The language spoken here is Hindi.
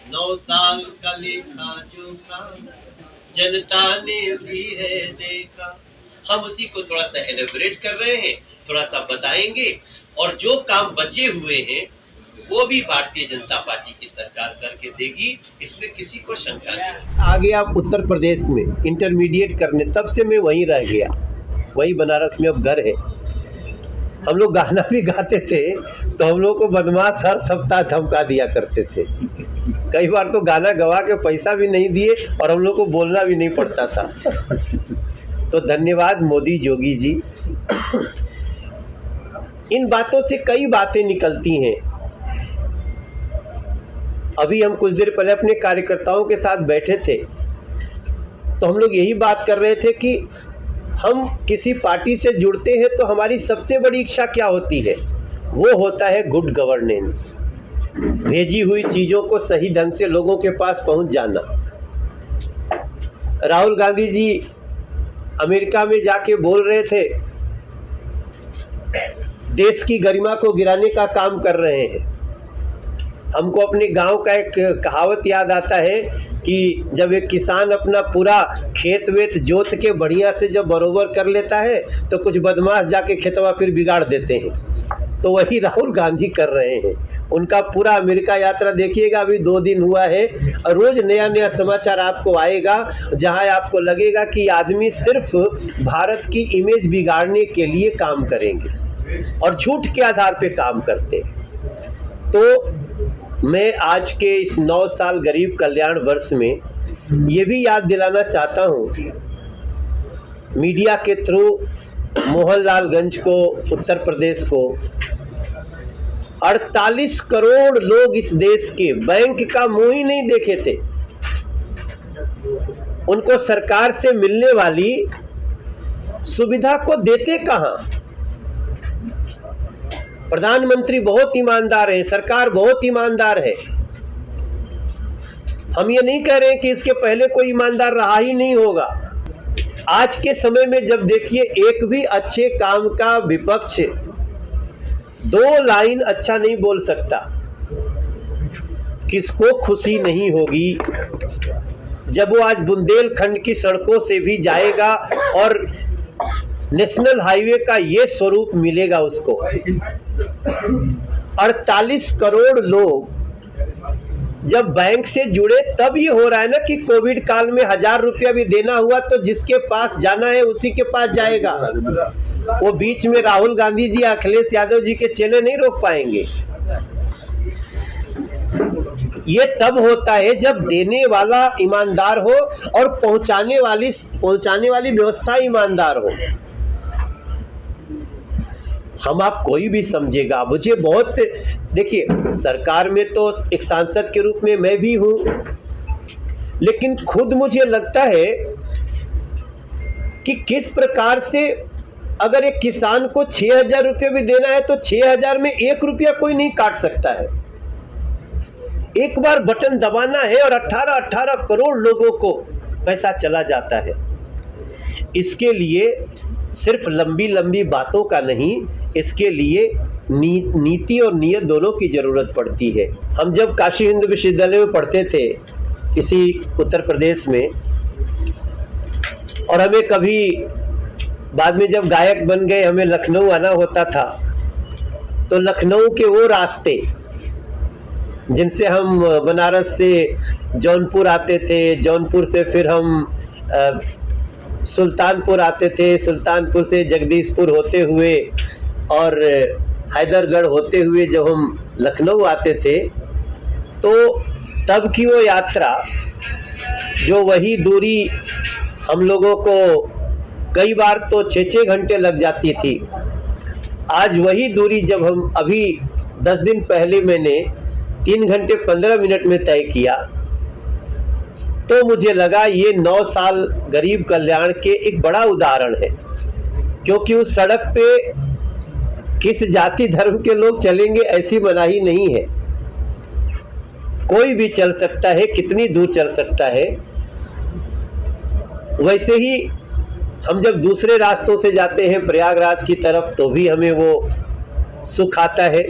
9 साल का लेखा जोखा जनता ने भी है देखा। हम उसी को थोड़ा सा एलेबोरेट कर रहे हैं, थोड़ा सा बताएंगे, और जो काम बचे हुए हैं वो भी भारतीय जनता पार्टी की सरकार करके देगी, इसमें किसी को शंका नहीं। आ गया उत्तर प्रदेश में इंटरमीडिएट करने, तब से मैं वहीं रह गया, वही बनारस में अब घर है। हम लोग गाना भी गाते थे तो हम लोग को बदमाश हर सप्ताह धमका दिया करते थे। कई बार तो गाना गवा के पैसा भी नहीं दिए और हम लोग को बोलना भी नहीं पड़ता था। तो धन्यवाद मोदी योगी जी। इन बातों से कई बातें निकलती हैं। अभी हम कुछ देर पहले अपने कार्यकर्ताओं के साथ बैठे थे तो हम लोग यही बात कर रहे थे कि हम किसी पार्टी से जुड़ते हैं तो हमारी सबसे बड़ी इच्छा क्या होती है, वो होता है गुड गवर्नेंस, भेजी हुई चीज़ों को सही ढंग से लोगों के पास पहुंच जाना। राहुल गांधी जी अमेरिका में जाके बोल रहे थे, देश की गरिमा को गिराने का काम कर रहे हैं। हमको अपने गांव का एक कहावत याद आता है कि जब एक किसान अपना पूरा खेत वेत जोत के बढ़िया से जब बरोबर कर लेता है तो कुछ बदमाश जाके खेतवा फिर बिगाड़ देते हैं। तो वही राहुल गांधी कर रहे हैं। उनका पूरा अमेरिका यात्रा देखिएगा, अभी 2 दिन हुआ है और रोज नया नया समाचार आपको आएगा जहां आपको लगेगा कि आदमी सिर्फ भारत की इमेज बिगाड़ने के लिए काम करेंगे और झूठ के आधार पे काम करते हैं। तो मैं आज के इस 9 साल गरीब कल्याण वर्ष में ये भी याद दिलाना चाहता हूँ मीडिया के थ्रू मोहनलालगंज को, उत्तर प्रदेश को, 48 करोड़ लोग इस देश के बैंक का मुंह ही नहीं देखे थे। उनको सरकार से मिलने वाली सुविधा को देते कहां? प्रधानमंत्री बहुत ईमानदार है, सरकार बहुत ईमानदार है। हम ये नहीं कह रहे हैं कि इसके पहले कोई ईमानदार रहा ही नहीं होगा। आज के समय में जब देखिए एक भी अच्छे काम का विपक्ष 2 लाइन अच्छा नहीं बोल सकता, किसको खुशी नहीं होगी जब वो आज बुंदेलखंड की सड़कों से भी जाएगा और नेशनल हाईवे का ये स्वरूप मिलेगा उसको। 48 करोड़ लोग जब बैंक से जुड़े तब ये हो रहा है ना कि कोविड काल में 1000 रुपया भी देना हुआ तो जिसके पास जाना है उसी के पास जाएगा। वो बीच में राहुल गांधी जी, अखिलेश यादव जी के चेले नहीं रोक पाएंगे। ये तब होता है जब देने वाला ईमानदार हो और पहुंचाने वाली व्यवस्था ईमानदार हो। हम आप कोई भी समझेगा, मुझे बहुत, देखिए सरकार में तो एक सांसद के रूप में मैं भी हूं, लेकिन खुद मुझे लगता है कि किस प्रकार से अगर एक किसान को 6000 रुपये भी देना है तो 6000 में 1 रुपया कोई नहीं काट सकता है। एक बार बटन दबाना है और 18 करोड़ लोगों को पैसा चला जाता है। इसके लिए सिर्फ लंबी लंबी बातों का नहीं, इसके लिए नीति और नियत दोनों की जरूरत पड़ती है। हम जब काशी हिंदू विश्वविद्यालय में पढ़ते थे इसी उत्तर प्रदेश में, और हमें कभी बाद में जब गायक बन गए हमें लखनऊ आना होता था, तो लखनऊ के वो रास्ते जिनसे हम बनारस से जौनपुर आते थे, जौनपुर से फिर हम सुल्तानपुर आते थे, सुल्तानपुर से जगदीशपुर होते हुए और हैदरगढ़ होते हुए जब हम लखनऊ आते थे तो तब की वो यात्रा, जो वही दूरी हम लोगों को कई बार तो 6-6 घंटे लग जाती थी, आज वही दूरी जब हम अभी 10 दिन पहले मैंने 3 घंटे 15 मिनट में तय किया तो मुझे लगा ये 9 साल गरीब कल्याण के एक बड़ा उदाहरण है। क्योंकि उस सड़क पे किस जाति धर्म के लोग चलेंगे ऐसी मनाही नहीं है, कोई भी चल सकता है, कितनी दूर चल सकता है। वैसे ही हम जब दूसरे रास्तों से जाते हैं प्रयागराज की तरफ तो भी हमें वो सुख आता है।